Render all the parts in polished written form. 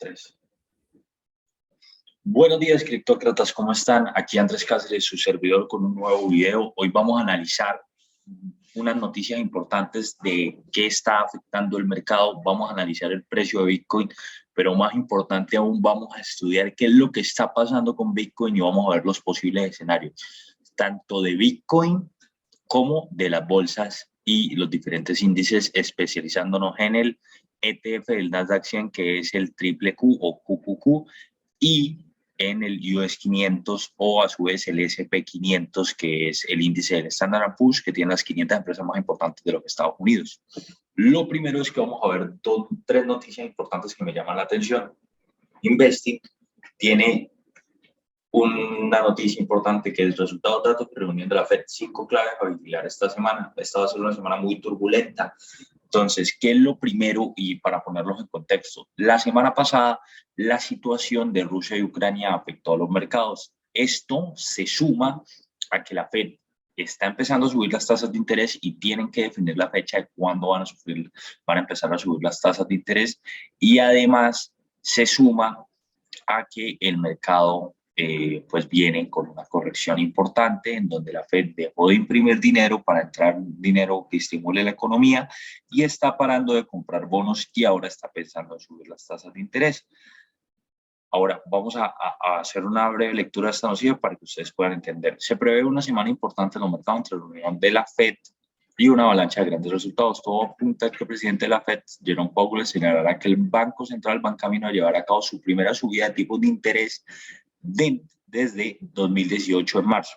Tres. Buenos días, criptócratas, ¿cómo están? Aquí Andrés Cáceres, su servidor, con un nuevo video. Hoy vamos a analizar unas noticias importantes de qué está afectando el mercado. Vamos a analizar el precio de Bitcoin, pero más importante aún, vamos a estudiar qué es lo que está pasando con Bitcoin y vamos a ver los posibles escenarios, tanto de Bitcoin como de las bolsas y los diferentes índices, especializándonos en el ETF del Nasdaq 100, que es el triple Q o QQQ, y en el US 500 o a su vez el SP 500, que es el índice del Standard & Poor's, que tiene las 500 empresas más importantes de los Estados Unidos. Lo primero es que vamos a ver tres noticias importantes que me llaman la atención. Investing tiene una noticia importante, que es el resultado de datos de reunión de la Fed. 5 claves a vigilar esta semana. Esta va a ser una semana muy turbulenta. Entonces, ¿qué es lo primero? Y para ponerlos en contexto, la semana pasada la situación de Rusia y Ucrania afectó a los mercados. Esto se suma a que la Fed está empezando a subir las tasas de interés y tienen que definir la fecha de cuándo van a empezar a subir las tasas de interés. Y además se suma a que el mercado pues viene con una corrección importante, en donde la Fed dejó de imprimir dinero para entrar dinero que estimule la economía y está parando de comprar bonos y ahora está pensando en subir las tasas de interés. Ahora vamos a hacer una breve lectura de esta noticia para que ustedes puedan entender. Se prevé una semana importante en los mercados entre la reunión de la Fed y una avalancha de grandes resultados. Todo apunta a que el presidente de la Fed, Jerome Powell, señalará que el Banco Central va en camino a llevar a cabo su primera subida de tipos de interés desde 2018 en marzo,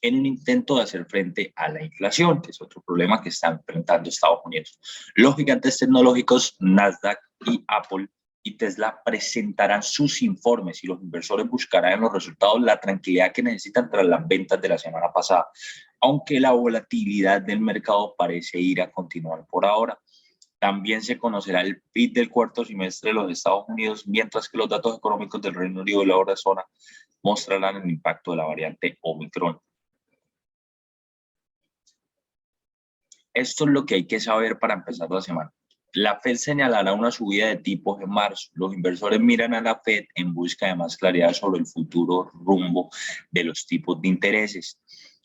en un intento de hacer frente a la inflación, que es otro problema que está enfrentando Estados Unidos. Los gigantes tecnológicos Nasdaq y Apple y Tesla presentarán sus informes y los inversores buscarán en los resultados la tranquilidad que necesitan tras las ventas de la semana pasada, aunque la volatilidad del mercado parece ir a continuar por ahora. También se conocerá el PIB del cuarto semestre de los Estados Unidos, mientras que los datos económicos del Reino Unido y la eurozona mostrarán el impacto de la variante Omicron. Esto es lo que hay que saber para empezar la semana. La Fed señalará una subida de tipos en marzo. Los inversores miran a la Fed en busca de más claridad sobre el futuro rumbo de los tipos de intereses.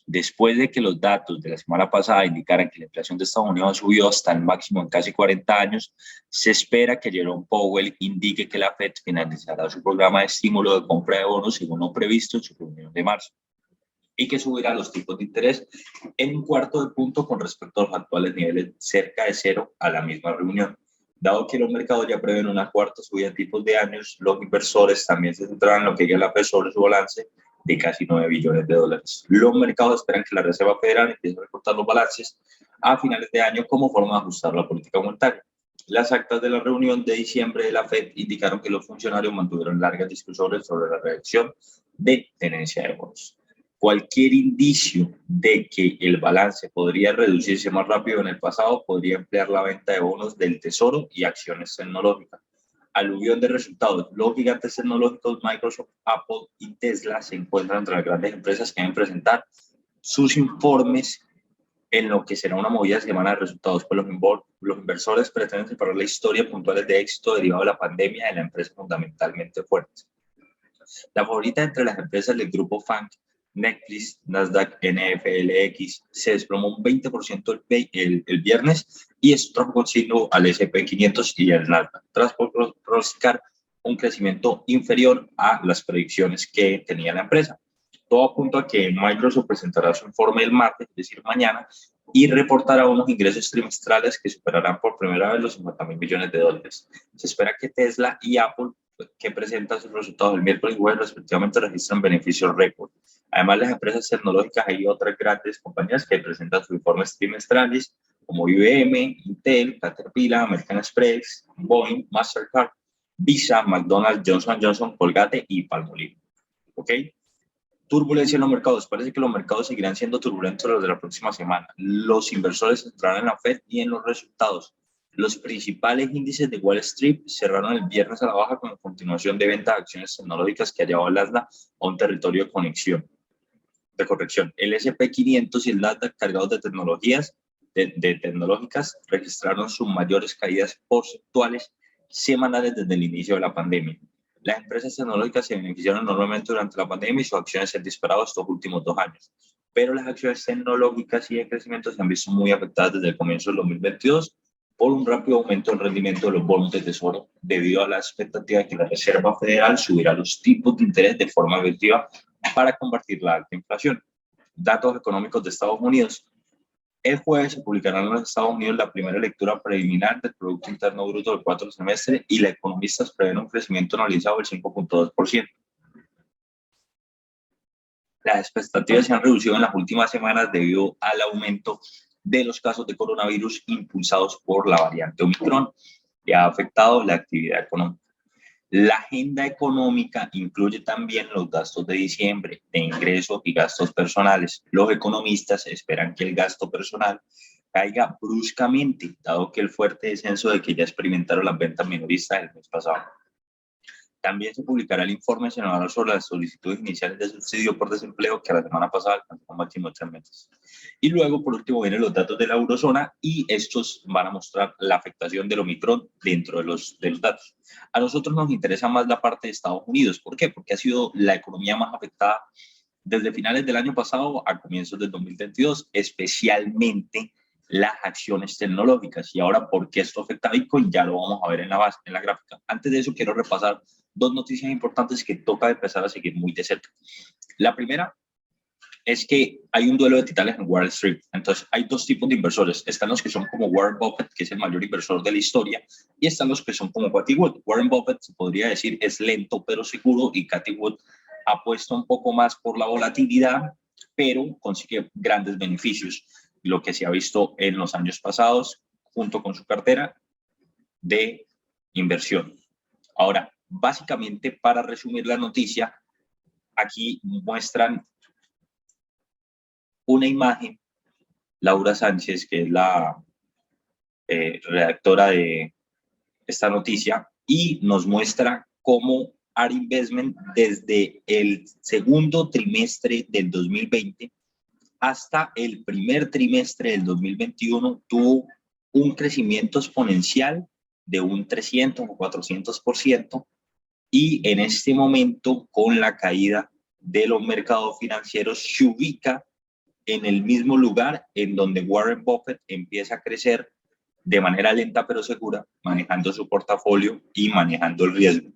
Después de que los datos de la semana pasada indicaran que la inflación de Estados Unidos subió hasta el máximo en casi 40 años, se espera que Jerome Powell indique que la Fed finalizará su programa de estímulo de compra de bonos según lo previsto en su reunión de marzo, y que subirá los tipos de interés en un cuarto de punto con respecto a los actuales niveles cerca de cero a la misma reunión. Dado que los mercados ya prevén una cuarta subida de tipos de años, los inversores también se centrarán en lo que diga la Fed sobre su balance de casi 9 billones de dólares. Los mercados esperan que la Reserva Federal empiece a recortar los balances a finales de año como forma de ajustar la política monetaria. Las actas de la reunión de diciembre de la Fed indicaron que los funcionarios mantuvieron largas discusiones sobre la reacción de tenencia de bonos. Cualquier indicio de que el balance podría reducirse más rápido en el pasado podría emplear la venta de bonos del Tesoro y acciones tecnológicas. Aluvión de resultados. Los gigantes tecnológicos Microsoft, Apple y Tesla se encuentran entre las grandes empresas que deben presentar sus informes en lo que será una movida semana de resultados. Pues los inversores pretenden separar la historia puntuales de éxito derivado de la pandemia de la empresa fundamentalmente fuerte. La favorita entre las empresas del grupo FANG, Netflix, Nasdaq, NFLX, se desplomó un 20% el viernes y esto trajo consigo al S&P 500 y al Nasdaq, tras pronosticar un crecimiento inferior a las predicciones que tenía la empresa. Todo apunta a que Microsoft presentará su informe el martes, es decir, mañana, y reportará unos ingresos trimestrales que superarán por primera vez los 50.000 millones de dólares. Se espera que Tesla y Apple, que presentan sus resultados el miércoles y jueves, respectivamente, registran beneficios récord. Además, las empresas tecnológicas y otras grandes compañías que presentan sus informes trimestrales, como IBM, Intel, Caterpillar, American Express, Boeing, Mastercard, Visa, McDonald's, Johnson & Johnson, Colgate y Palmolive. ¿Ok? Turbulencia en los mercados. Parece que los mercados seguirán siendo turbulentos los de la próxima semana. Los inversores entrarán en la Fed y en los resultados. Los principales índices de Wall Street cerraron el viernes a la baja con la continuación de venta de acciones tecnológicas que ha llevado al Nasdaq a un territorio de corrección. El S&P 500 y el Nasdaq cargados de tecnologías, tecnológicas registraron sus mayores caídas porcentuales semanales desde el inicio de la pandemia. Las empresas tecnológicas se beneficiaron enormemente durante la pandemia y sus acciones se han disparado estos últimos 2 años. Pero las acciones tecnológicas y de crecimiento se han visto muy afectadas desde el comienzo del 2022 por un rápido aumento del rendimiento de los bonos de tesoro debido a la expectativa de que la Reserva Federal subirá los tipos de interés de forma agresiva para combatir la alta inflación. Datos económicos de Estados Unidos. El jueves se publicará en los Estados Unidos la primera lectura preliminar del Producto Interno Bruto del cuarto trimestre y los economistas prevén un crecimiento anualizado del 5.2%. Las expectativas se han reducido en las últimas semanas debido al aumento de los casos de coronavirus impulsados por la variante Omicron, que ha afectado la actividad económica. La agenda económica incluye también los gastos de diciembre, de ingresos y gastos personales. Los economistas esperan que el gasto personal caiga bruscamente, dado que el fuerte descenso de que ya experimentaron las ventas minoristas el mes pasado. También se publicará el informe semanal sobre las solicitudes iniciales de subsidio por desempleo, que la semana pasada alcanzó un máximo de 3 meses. Y luego, por último, vienen los datos de la eurozona y estos van a mostrar la afectación del Omicron dentro de los datos. A nosotros nos interesa más la parte de Estados Unidos. ¿Por qué? Porque ha sido la economía más afectada desde finales del año pasado a comienzos del 2022, especialmente las acciones tecnológicas. Y ahora, ¿por qué esto afecta a Bitcoin? Ya lo vamos a ver en la gráfica. Antes de eso, quiero repasar 2 noticias importantes que toca empezar a seguir muy de cerca. La primera es que hay un duelo de titanes en Wall Street. Entonces, hay 2 tipos de inversores. Están los que son como Warren Buffett, que es el mayor inversor de la historia, y están los que son como Cathie Wood. Warren Buffett, se podría decir, es lento pero seguro, y Cathie Wood apuesta un poco más por la volatilidad, pero consigue grandes beneficios, lo que se ha visto en los años pasados, junto con su cartera de inversión. Ahora, básicamente, para resumir la noticia, aquí muestran una imagen, Laura Sánchez, que es la redactora de esta noticia, y nos muestra cómo ARK Investment desde el segundo trimestre del 2020 hasta el primer trimestre del 2021 tuvo un crecimiento exponencial de un 300 o 400%, y en este momento, con la caída de los mercados financieros, se ubica en el mismo lugar en donde Warren Buffett empieza a crecer de manera lenta pero segura, manejando su portafolio y manejando el riesgo.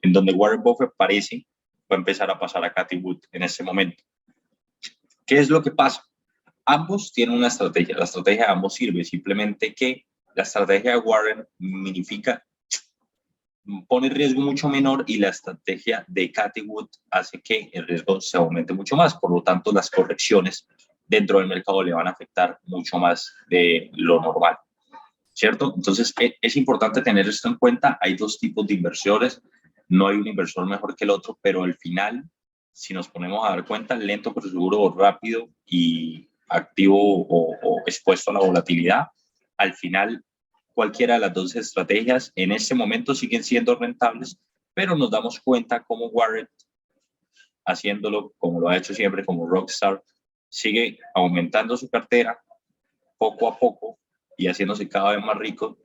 En donde Warren Buffett parece va a empezar a pasar a Cathie Wood en este momento. ¿Qué es lo que pasa? Ambos tienen una estrategia. La estrategia de ambos sirve, simplemente que la estrategia de Warren pone riesgo mucho menor, y la estrategia de Cathie Wood hace que el riesgo se aumente mucho más. Por lo tanto, las correcciones dentro del mercado le van a afectar mucho más de lo normal, ¿cierto? Entonces, es importante tener esto en cuenta. Hay 2 tipos de inversores. No hay un inversor mejor que el otro, pero al final, si nos ponemos a dar cuenta, lento pero seguro, o rápido y activo o expuesto a la volatilidad, al final cualquiera de las 2 estrategias en este momento siguen siendo rentables, pero nos damos cuenta cómo Warren, haciéndolo como lo ha hecho siempre, como rockstar, sigue aumentando su cartera poco a poco y haciéndose cada vez más rico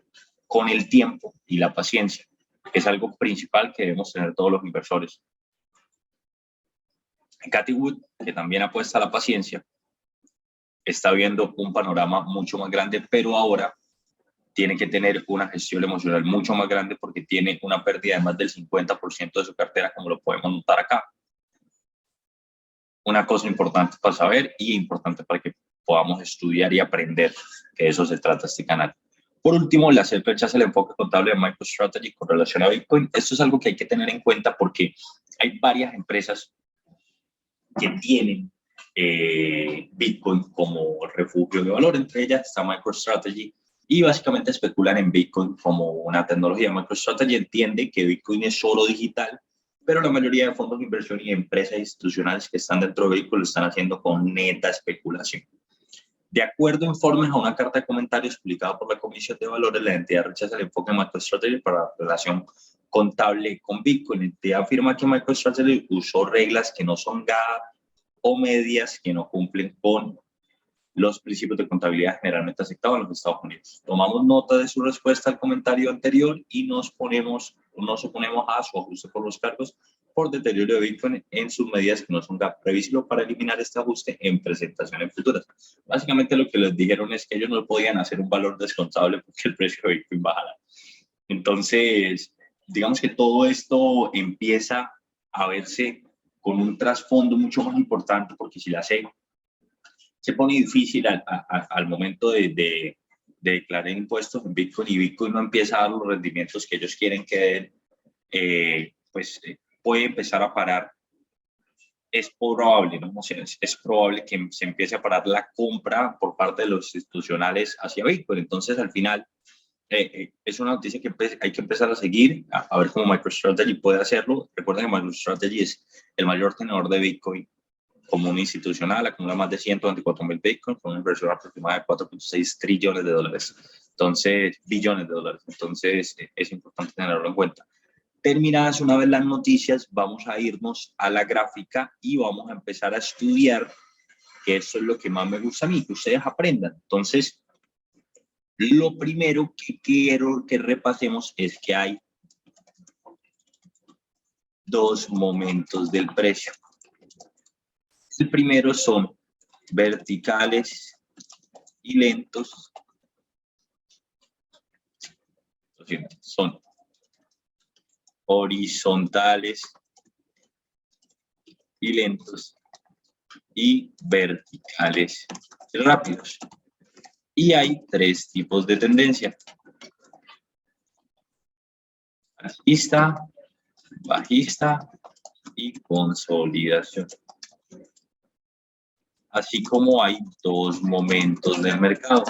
con el tiempo y la paciencia, que es algo principal que debemos tener todos los inversores. Cathie Wood, que también apuesta a la paciencia, está viendo un panorama mucho más grande, pero ahora tiene que tener una gestión emocional mucho más grande porque tiene una pérdida de más del 50% de su cartera, como lo podemos notar acá. Una cosa importante para saber y importante para que podamos estudiar y aprender, que de eso se trata este canal. Por último, la SEC rechaza el enfoque contable de MicroStrategy con relación a Bitcoin. Esto es algo que hay que tener en cuenta porque hay varias empresas que tienen Bitcoin como refugio de valor. Entre ellas está MicroStrategy, y básicamente especulan en Bitcoin como una tecnología. MicroStrategy entiende que Bitcoin es solo digital, pero la mayoría de fondos de inversión y empresas institucionales que están dentro de Bitcoin lo están haciendo con neta especulación. De acuerdo a informes a una carta de comentarios publicada por la Comisión de Valores, la entidad rechaza el enfoque de MicroStrategy para la relación contable con Bitcoin. La entidad afirma que MicroStrategy usó reglas que no son GAAP o medias que no cumplen con los principios de contabilidad generalmente aceptados en los Estados Unidos. Tomamos nota de su respuesta al comentario anterior y nos oponemos a su ajuste por los cargos por deterioro de Bitcoin en sus medidas que no son gap previsible para eliminar este ajuste en presentaciones futuras. Básicamente lo que les dijeron es que ellos no podían hacer un valor descontable porque el precio de Bitcoin bajara. Entonces, digamos que todo esto empieza a verse con un trasfondo mucho más importante, porque si la SEC se pone difícil al momento de declarar impuestos en Bitcoin y Bitcoin no empieza a dar los rendimientos que ellos quieren que den, puede empezar a parar. Es probable, ¿no? O sea, es probable que se empiece a parar la compra por parte de los institucionales hacia Bitcoin. Entonces, al final, es una noticia que hay que empezar a seguir, a ver cómo MicroStrategy puede hacerlo. Recuerden que MicroStrategy es el mayor tenedor de Bitcoin como un institucional, acumula más de 124,000 Bitcoin con una inversión aproximada de 4.6 trillones de dólares. Entonces, billones de dólares. Entonces, es importante tenerlo en cuenta. Terminadas una vez las noticias, vamos a irnos a la gráfica y vamos a empezar a estudiar, que eso es lo que más me gusta a mí, que ustedes aprendan. Entonces, lo primero que quiero que repasemos es que hay dos momentos del precio. El primero son verticales y lentos. Son horizontales y lentos y verticales y rápidos. Y hay tres tipos de tendencia: alcista, bajista y consolidación. Así como hay dos momentos del mercado: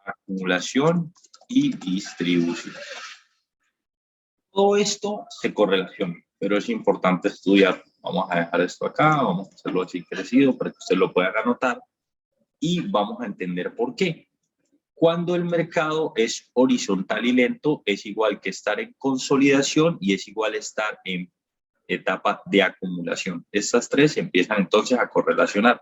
acumulación y distribución. Todo esto se correlaciona, pero es importante estudiar. Vamos a dejar esto acá, vamos a hacerlo así crecido para que ustedes lo puedan anotar y vamos a entender por qué. Cuando el mercado es horizontal y lento, es igual que estar en consolidación y es igual estar en etapa de acumulación. Estas tres empiezan entonces a correlacionar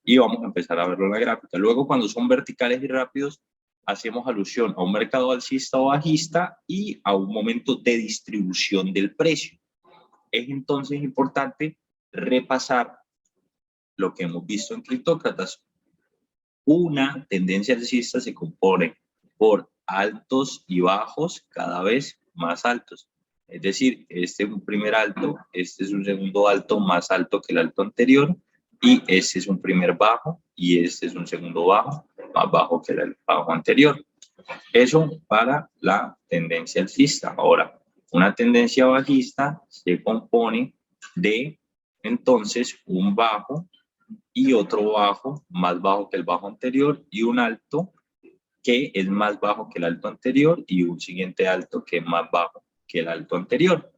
y vamos a empezar a verlo en la gráfica. Luego, cuando son verticales y rápidos, hacemos alusión a un mercado alcista o bajista y a un momento de distribución del precio. Es entonces importante repasar lo que hemos visto en Criptócratas. Una tendencia alcista se compone por altos y bajos cada vez más altos. Es decir, este es un primer alto, este es un segundo alto más alto que el alto anterior, y este es un primer bajo y este es un segundo bajo más bajo que el bajo anterior. Eso para la tendencia alcista. Ahora, una tendencia bajista se compone de entonces un bajo y otro bajo más bajo que el bajo anterior y un alto que es más bajo que el alto anterior y un siguiente alto que es más bajo que el alto anterior.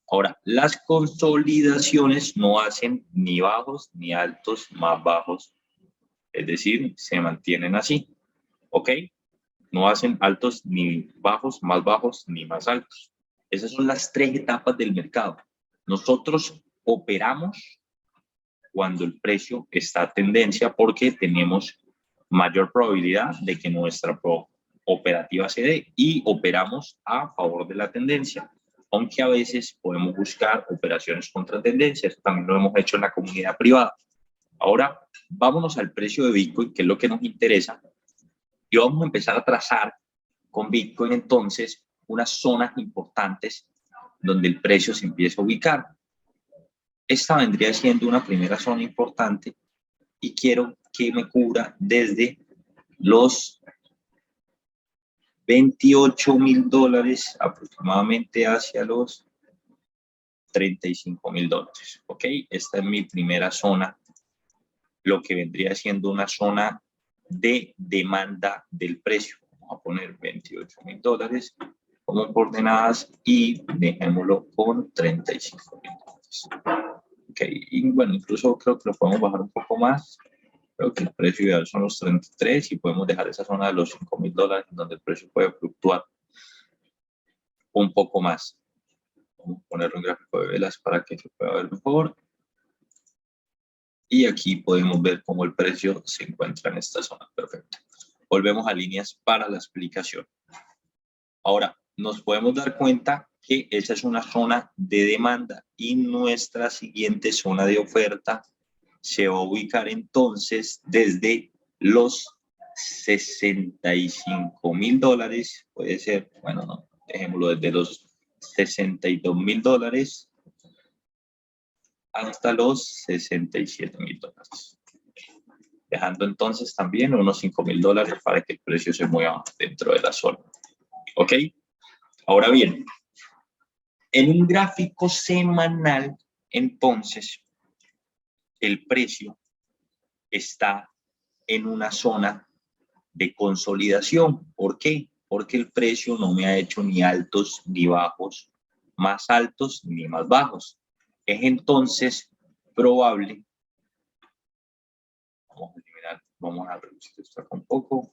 Ahora, las consolidaciones no hacen ni bajos ni altos más bajos, es decir, se mantienen así, ¿ok? No hacen altos ni bajos, más bajos ni más altos. Esas son las tres etapas del mercado. Nosotros operamos cuando el precio está a tendencia porque tenemos mayor probabilidad de que nuestra operativa se dé y operamos a favor de la tendencia, aunque a veces podemos buscar operaciones contra tendencia. Eso también lo hemos hecho en la comunidad privada. Ahora, vámonos al precio de Bitcoin, que es lo que nos interesa, y vamos a empezar a trazar con Bitcoin entonces unas zonas importantes donde el precio se empieza a ubicar. Esta vendría siendo una primera zona importante y quiero que me cubra desde los $28,000 aproximadamente hacia los $35,000. ¿Ok? Esta es mi primera zona, lo que vendría siendo una zona de demanda del precio. Vamos a poner $28,000 como coordenadas y dejémoslo con $35,000. Ok, y bueno, incluso creo que lo podemos bajar un poco más. Creo que el precio ideal son los 33 y podemos dejar esa zona de los $5,000 donde el precio puede fluctuar un poco más. Vamos a poner un gráfico de velas para que se pueda ver mejor. Y aquí podemos ver cómo el precio se encuentra en esta zona. Perfecto. Volvemos a líneas para la explicación. Ahora, nos podemos dar cuenta que esa es una zona de demanda y nuestra siguiente zona de oferta se va a ubicar entonces desde los $65.000, puede ser, bueno, no, dejémoslo desde los $62.000 hasta los $67.000. Dejando entonces también unos $5.000 para que el precio se mueva dentro de la zona. ¿Ok? Ahora bien, en un gráfico semanal, entonces, el precio está en una zona de consolidación. ¿Por qué? Porque el precio no me ha hecho ni altos ni bajos, más altos ni más bajos. Es entonces probable, vamos a eliminar, vamos a reducir esto acá un poco,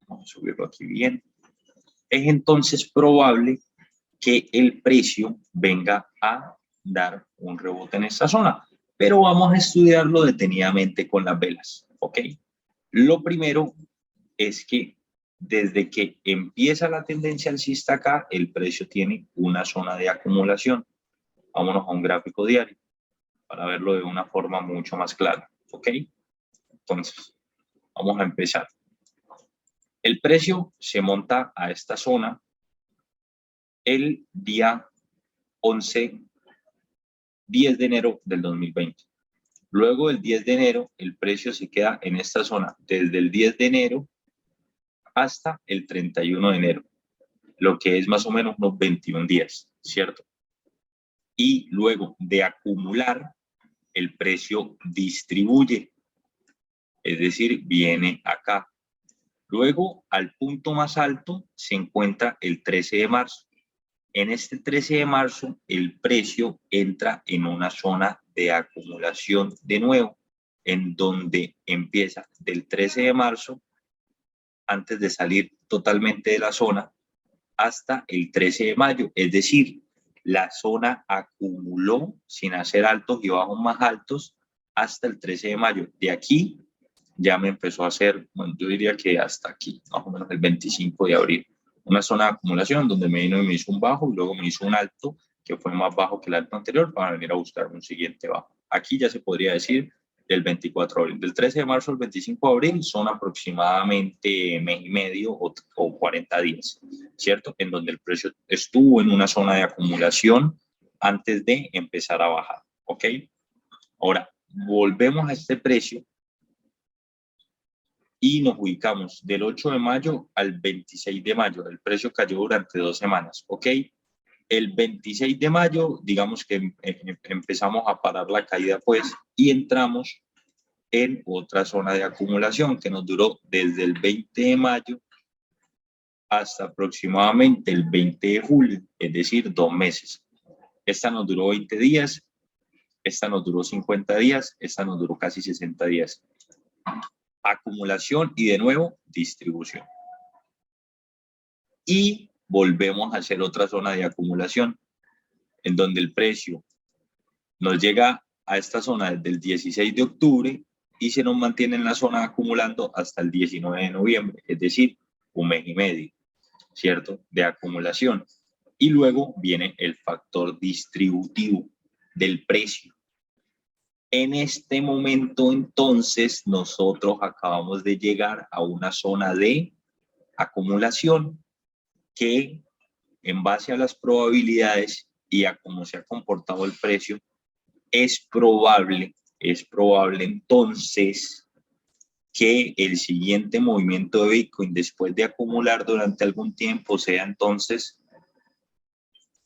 vamos a subirlo aquí bien. Es entonces probable que el precio venga a dar un rebote en esta zona, pero vamos a estudiarlo detenidamente con las velas, ¿ok? Lo primero es que desde que empieza la tendencia alcista acá, el precio tiene una zona de acumulación. Vámonos a un gráfico diario para verlo de una forma mucho más clara, ¿ok? Entonces, vamos a empezar. El precio se monta a esta zona el día 10 de enero del 2020. Luego del 10 de enero, el precio se queda en esta zona desde el 10 de enero hasta el 31 de enero, lo que es más o menos unos 21 días, ¿cierto? Y luego de acumular, el precio distribuye, es decir, viene acá. Luego, al punto más alto, se encuentra el 13 de marzo. En este 13 de marzo, el precio entra en una zona de acumulación de nuevo, en donde empieza del 13 de marzo, antes de salir totalmente de la zona, hasta el 13 de mayo. Es decir, la zona acumuló sin hacer altos y bajos más altos hasta el 13 de mayo. De aquí ya me empezó a hacer, bueno, yo diría que hasta aquí, más o menos el 25 de abril. Una zona de acumulación donde me vino y me hizo un bajo y luego me hizo un alto que fue más bajo que el alto anterior para venir a buscar un siguiente bajo. Aquí ya se podría decir del 24 de abril. Del 13 de marzo al 25 de abril son aproximadamente mes y medio o 40 días, ¿cierto? En donde el precio estuvo en una zona de acumulación antes de empezar a bajar, ¿ok? Ahora, volvemos a este precio y nos ubicamos del 8 de mayo al 26 de mayo. El precio cayó durante 2 semanas, ¿ok? El 26 de mayo, digamos que empezamos a parar la caída, pues, y entramos en otra zona de acumulación que nos duró desde el 20 de mayo hasta aproximadamente el 20 de julio, es decir, 2 meses. Esta nos duró 20 días, esta nos duró 50 días, esta nos duró casi 60 días. Acumulación y de nuevo distribución. Y volvemos a hacer otra zona de acumulación en donde el precio nos llega a esta zona desde el 16 de octubre y se nos mantiene en la zona acumulando hasta el 19 de noviembre, es decir, un mes y medio, ¿cierto? De acumulación. Y luego viene el factor distributivo del precio. En este momento, entonces, nosotros acabamos de llegar a una zona de acumulación que, en base a las probabilidades y a cómo se ha comportado el precio, es probable entonces que el siguiente movimiento de Bitcoin, después de acumular durante algún tiempo, sea entonces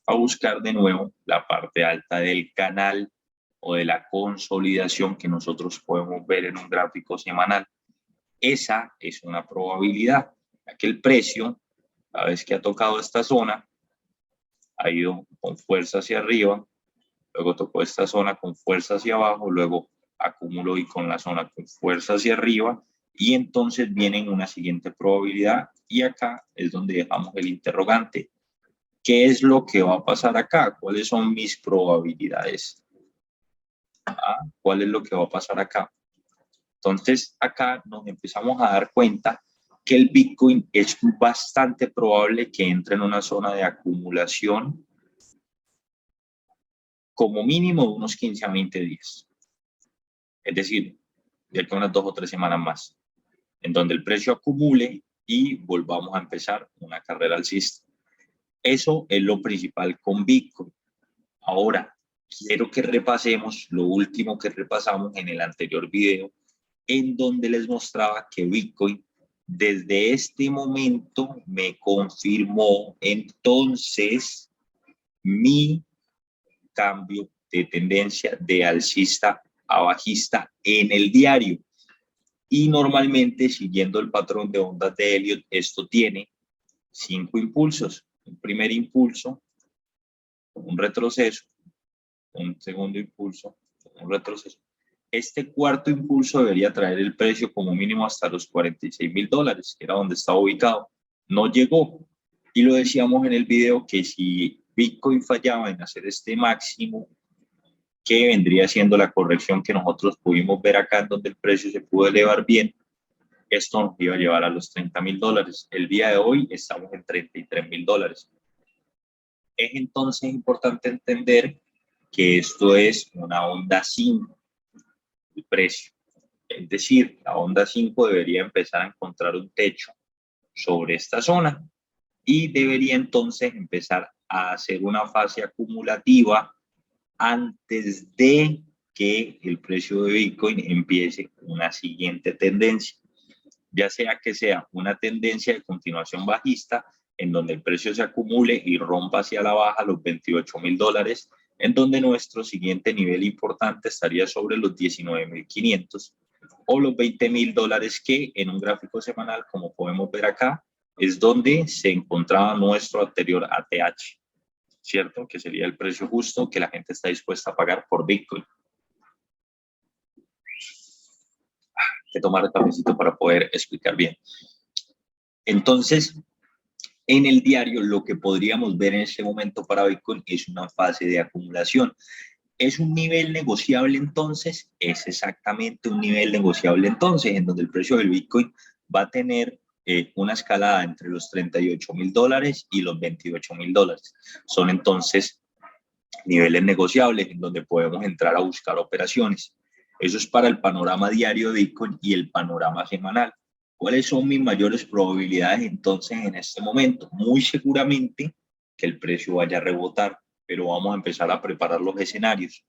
a buscar de nuevo la parte alta del canal o de la consolidación que nosotros podemos ver en un gráfico semanal. Esa es una probabilidad, ya que el precio, cada vez que ha tocado esta zona, ha ido con fuerza hacia arriba, luego tocó esta zona con fuerza hacia abajo, luego acumuló y con la zona con fuerza hacia arriba, y entonces viene una siguiente probabilidad, y acá es donde dejamos el interrogante. ¿Qué es lo que va a pasar acá? ¿Cuáles son mis probabilidades? ¿Cuál es lo que va a pasar acá? Entonces, acá nos empezamos a dar cuenta que el Bitcoin es bastante probable que entre en una zona de acumulación como mínimo de unos 15 a 20 días. Es decir, de aquí a unas 2 o 3 semanas más, en donde el precio acumule y volvamos a empezar una carrera alcista. Eso es lo principal con Bitcoin. Ahora, quiero que repasemos lo último que repasamos en el anterior video, en donde les mostraba que Bitcoin desde este momento me confirmó entonces mi cambio de tendencia de alcista a bajista en el diario. Y normalmente, siguiendo el patrón de ondas de Elliott, esto tiene 5 impulsos. Un primer impulso, un retroceso, un segundo impulso, un retroceso. Este cuarto impulso debería traer el precio como mínimo hasta los $46,000, que era donde estaba ubicado. No llegó. Y lo decíamos en el video que si Bitcoin fallaba en hacer este máximo, que vendría siendo la corrección que nosotros pudimos ver acá, en donde el precio se pudo elevar bien, esto nos iba a llevar a los $30,000. El día de hoy estamos en $33,000. Es entonces importante entender que esto es una onda 5, el precio. Es decir, la onda 5 debería empezar a encontrar un techo sobre esta zona y debería entonces empezar a hacer una fase acumulativa antes de que el precio de Bitcoin empiece una siguiente tendencia, ya sea que sea una tendencia de continuación bajista, en donde el precio se acumule y rompa hacia la baja los $28,000, en donde nuestro siguiente nivel importante estaría sobre los 19,500 o los $20,000, que en un gráfico semanal, como podemos ver acá, es donde se encontraba nuestro anterior ATH, ¿cierto? Que sería el precio justo que la gente está dispuesta a pagar por Bitcoin. Que tomar el cafecito para poder explicar bien. Entonces, en el diario, lo que podríamos ver en este momento para Bitcoin es una fase de acumulación. ¿Es un nivel negociable entonces? Es exactamente un nivel negociable entonces, en donde el precio del Bitcoin va a tener una escalada entre los $38,000 y los $28,000. Son entonces niveles negociables en donde podemos entrar a buscar operaciones. Eso es para el panorama diario de Bitcoin y el panorama semanal. ¿Cuáles son mis mayores probabilidades entonces en este momento? Muy seguramente que el precio vaya a rebotar, pero vamos a empezar a preparar los escenarios.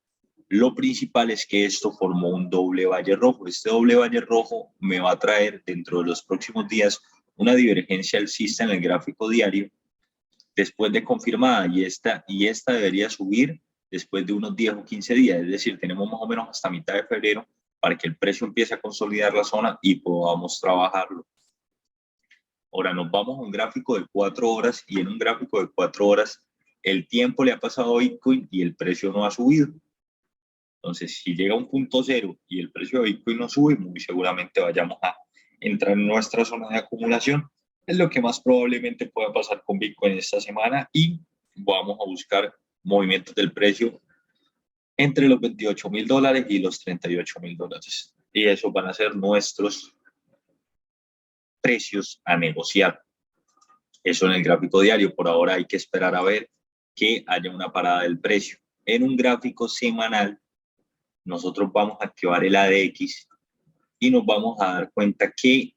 Lo principal es que esto formó un doble valle rojo. Este doble valle rojo me va a traer dentro de los próximos días una divergencia alcista en el gráfico diario después de confirmada, y esta debería subir después de unos 10 o 15 días, es decir, tenemos más o menos hasta mitad de febrero para que el precio empiece a consolidar la zona y podamos trabajarlo. Ahora nos vamos a un gráfico de 4 horas y en un gráfico de 4 horas el tiempo le ha pasado a Bitcoin y el precio no ha subido. Entonces, si llega a un punto cero y el precio de Bitcoin no sube, muy seguramente vayamos a entrar en nuestra zona de acumulación. Es lo que más probablemente pueda pasar con Bitcoin esta semana y vamos a buscar movimientos del precio entre los $28,000 y los $38,000. Y esos van a ser nuestros precios a negociar. Eso en el gráfico diario. Por ahora hay que esperar a ver que haya una parada del precio. En un gráfico semanal, nosotros vamos a activar el ADX y nos vamos a dar cuenta que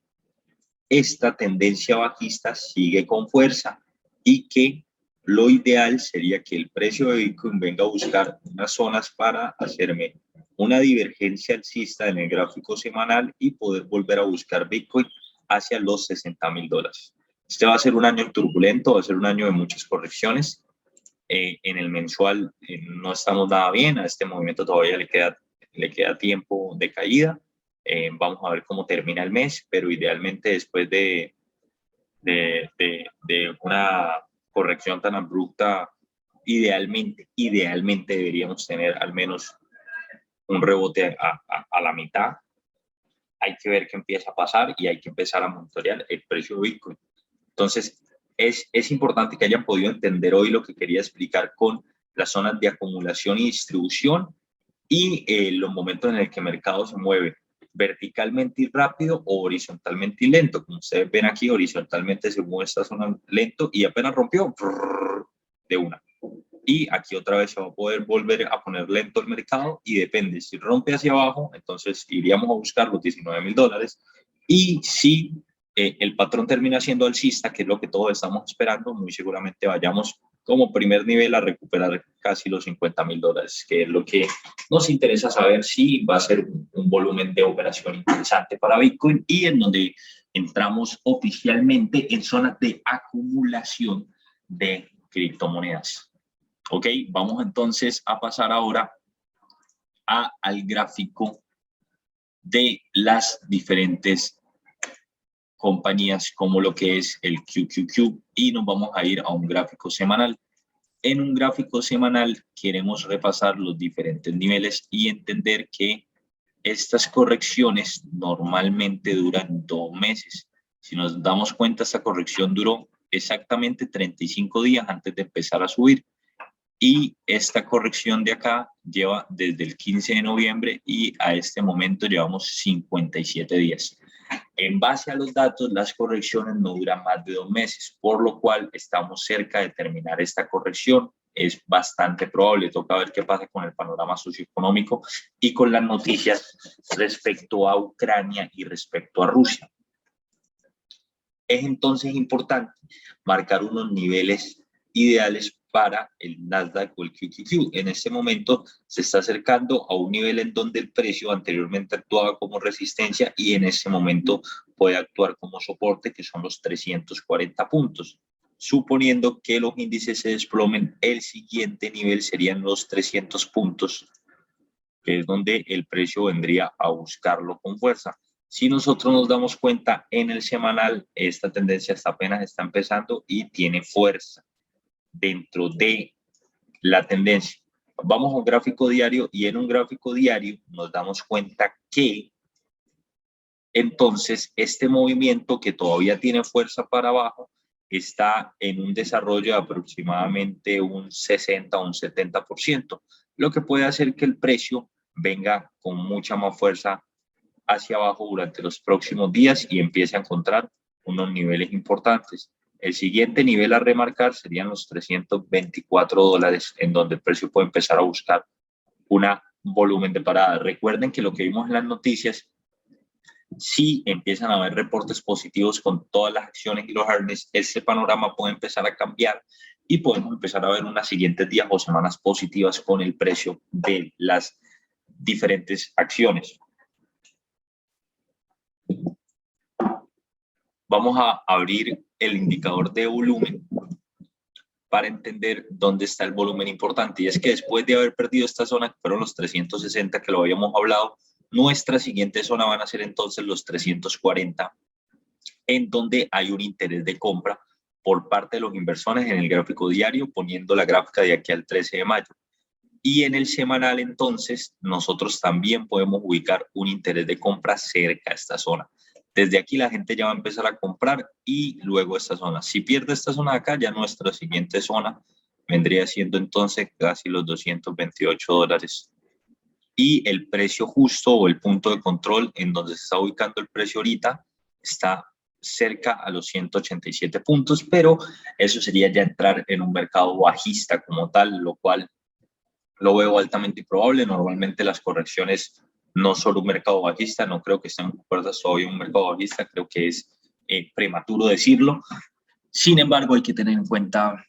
esta tendencia bajista sigue con fuerza y que lo ideal sería que el precio de Bitcoin venga a buscar unas zonas para hacerme una divergencia alcista en el gráfico semanal y poder volver a buscar Bitcoin hacia los $60,000. Este va a ser un año turbulento, va a ser un año de muchas correcciones. En el mensual no estamos nada bien, a este movimiento todavía le queda tiempo de caída. Vamos a ver cómo termina el mes, pero idealmente después de una corrección tan abrupta, idealmente deberíamos tener al menos un rebote a la mitad. Hay que ver qué empieza a pasar y hay que empezar a monitorear el precio de Bitcoin. Entonces, es importante que hayan podido entender hoy lo que quería explicar con las zonas de acumulación y distribución y los momentos en el que el mercado se mueve verticalmente y rápido o horizontalmente y lento. Como ustedes ven aquí, horizontalmente se mueve esta zona lento y apenas rompió de una. Y aquí otra vez se va a poder volver a poner lento el mercado y depende, si rompe hacia abajo, entonces iríamos a buscar los $19.000, y si el patrón termina siendo alcista, que es lo que todos estamos esperando, muy seguramente vayamos como primer nivel a recuperar casi los $50.000, que es lo que nos interesa saber si va a ser un volumen de operación interesante para Bitcoin y en donde entramos oficialmente en zonas de acumulación de criptomonedas. Ok, vamos entonces a pasar ahora al gráfico de las diferentes compañías como lo que es el QQQ y nos vamos a ir a un gráfico semanal. En un gráfico semanal queremos repasar los diferentes niveles y entender que estas correcciones normalmente duran 2 meses. Si nos damos cuenta, esta corrección duró exactamente 35 días antes de empezar a subir. Y esta corrección de acá lleva desde el 15 de noviembre y a este momento llevamos 57 días. En base a los datos, las correcciones no duran más de 2 meses, por lo cual estamos cerca de terminar esta corrección. Es bastante probable, toca ver qué pasa con el panorama socioeconómico y con las noticias respecto a Ucrania y respecto a Rusia. Es entonces importante marcar unos niveles ideales para el Nasdaq o el QQQ. En este momento se está acercando a un nivel en donde el precio anteriormente actuaba como resistencia y en este momento puede actuar como soporte, que son los 340 puntos. Suponiendo que los índices se desplomen, el siguiente nivel serían los 300 puntos, que es donde el precio vendría a buscarlo con fuerza. Si nosotros nos damos cuenta en el semanal, esta tendencia apenas está empezando y tiene fuerza dentro de la tendencia. Vamos a un gráfico diario y en un gráfico diario nos damos cuenta que entonces este movimiento que todavía tiene fuerza para abajo está en un desarrollo de aproximadamente un 60 o un 70%, lo que puede hacer que el precio venga con mucha más fuerza hacia abajo durante los próximos días y empiece a encontrar unos niveles importantes. El siguiente nivel a remarcar serían los $324, en donde el precio puede empezar a buscar un volumen de parada. Recuerden que lo que vimos en las noticias, si empiezan a haber reportes positivos con todas las acciones y los earnings, ese panorama puede empezar a cambiar y podemos empezar a ver unos siguientes días o semanas positivas con el precio de las diferentes acciones. Vamos a abrir el indicador de volumen para entender dónde está el volumen importante. Y es que después de haber perdido esta zona, que fueron los 360 que lo habíamos hablado, nuestra siguiente zona van a ser entonces los 340, en donde hay un interés de compra por parte de los inversores en el gráfico diario, poniendo la gráfica de aquí al 13 de mayo. Y en el semanal, entonces, nosotros también podemos ubicar un interés de compra cerca de esta zona. Desde aquí la gente ya va a empezar a comprar y luego esta zona. Si pierde esta zona de acá, ya nuestra siguiente zona vendría siendo entonces casi los $228. Y el precio justo o el punto de control en donde se está ubicando el precio ahorita está cerca a los 187 puntos, pero eso sería ya entrar en un mercado bajista como tal, lo cual lo veo altamente improbable. Normalmente las correcciones no son un mercado bajista, no creo que estemos cuerdas todavía un mercado bajista, creo que es prematuro decirlo. Sin embargo, hay que tener en cuenta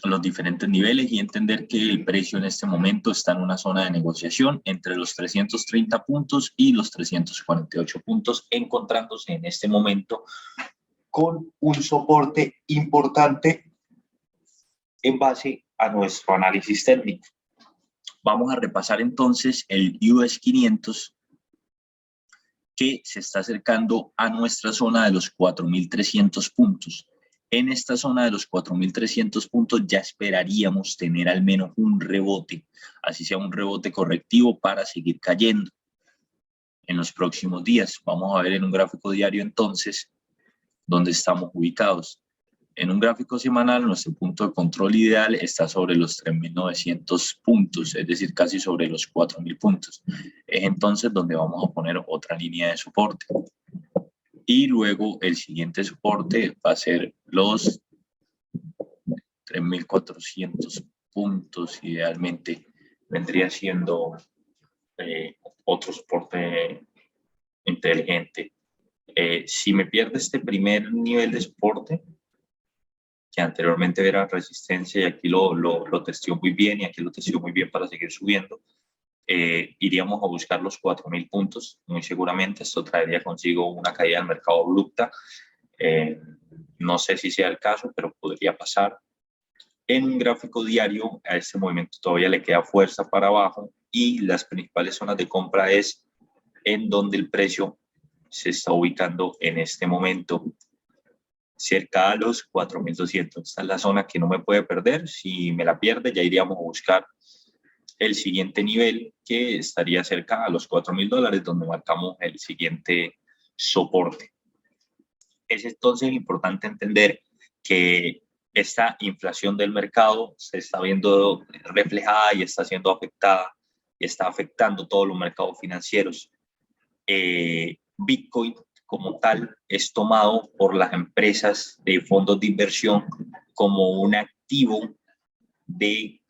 los diferentes niveles y entender que el precio en este momento está en una zona de negociación entre los 330 puntos y los 348 puntos, encontrándose en este momento con un soporte importante en base a nuestro análisis técnico. Vamos a repasar entonces el US 500, que se está acercando a nuestra zona de los 4.300 puntos. En esta zona de los 4.300 puntos ya esperaríamos tener al menos un rebote, así sea un rebote correctivo para seguir cayendo en los próximos días. Vamos a ver en un gráfico diario entonces dónde estamos ubicados. En un gráfico semanal, nuestro punto de control ideal está sobre los 3.900 puntos, es decir, casi sobre los 4.000 puntos. Es entonces donde vamos a poner otra línea de soporte. Y luego el siguiente soporte va a ser los 3.400 puntos. Idealmente vendría siendo otro soporte inteligente. Si me pierde este primer nivel de soporte, que anteriormente era resistencia y aquí lo testeó muy bien y aquí lo testeó muy bien para seguir subiendo, iríamos a buscar los 4.000 puntos, muy seguramente. Esto traería consigo una caída del mercado abrupta. No sé si sea el caso, pero podría pasar. En un gráfico diario, a este movimiento todavía le queda fuerza para abajo y las principales zonas de compra es en donde el precio se está ubicando en este momento, cerca a los 4.200. Esta es la zona que no me puede perder. Si me la pierde, ya iríamos a buscar el siguiente nivel, que estaría cerca a los $4.000, donde marcamos el siguiente soporte. Es entonces importante entender que esta inflación del mercado se está viendo reflejada y está siendo afectada y está afectando todos los mercados financieros. Bitcoin como tal es tomado por las empresas de fondos de inversión como un activo de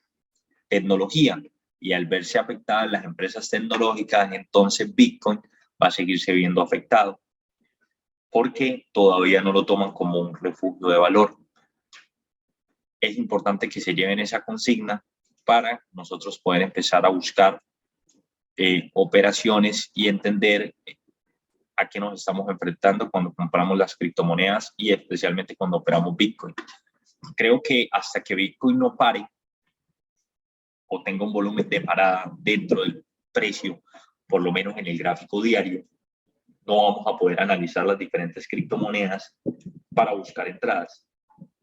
tecnología, y al verse afectadas las empresas tecnológicas, entonces Bitcoin va a seguirse viendo afectado porque todavía no lo toman como un refugio de valor. Es importante que se lleven esa consigna para nosotros poder empezar a buscar operaciones y entender a qué nos estamos enfrentando cuando compramos las criptomonedas y especialmente cuando operamos Bitcoin. Creo que hasta que Bitcoin no pare o tenga un volumen de parada dentro del precio, por lo menos en el gráfico diario, no vamos a poder analizar las diferentes criptomonedas para buscar entradas.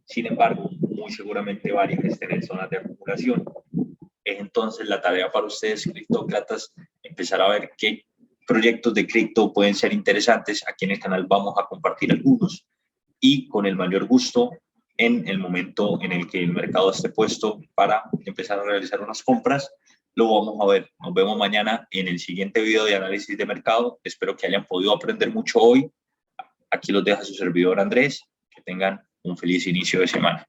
Sin embargo, muy seguramente varias estén en zonas de acumulación. Es entonces la tarea para ustedes, criptócratas, empezar a ver qué proyectos de cripto pueden ser interesantes. Aquí en el canal vamos a compartir algunos y con el mayor gusto, en el momento en el que el mercado esté puesto para empezar a realizar unas compras, lo vamos a ver. Nos vemos mañana en el siguiente video de análisis de mercado. Espero que hayan podido aprender mucho hoy. Aquí los deja su servidor Andrés. Que tengan un feliz inicio de semana.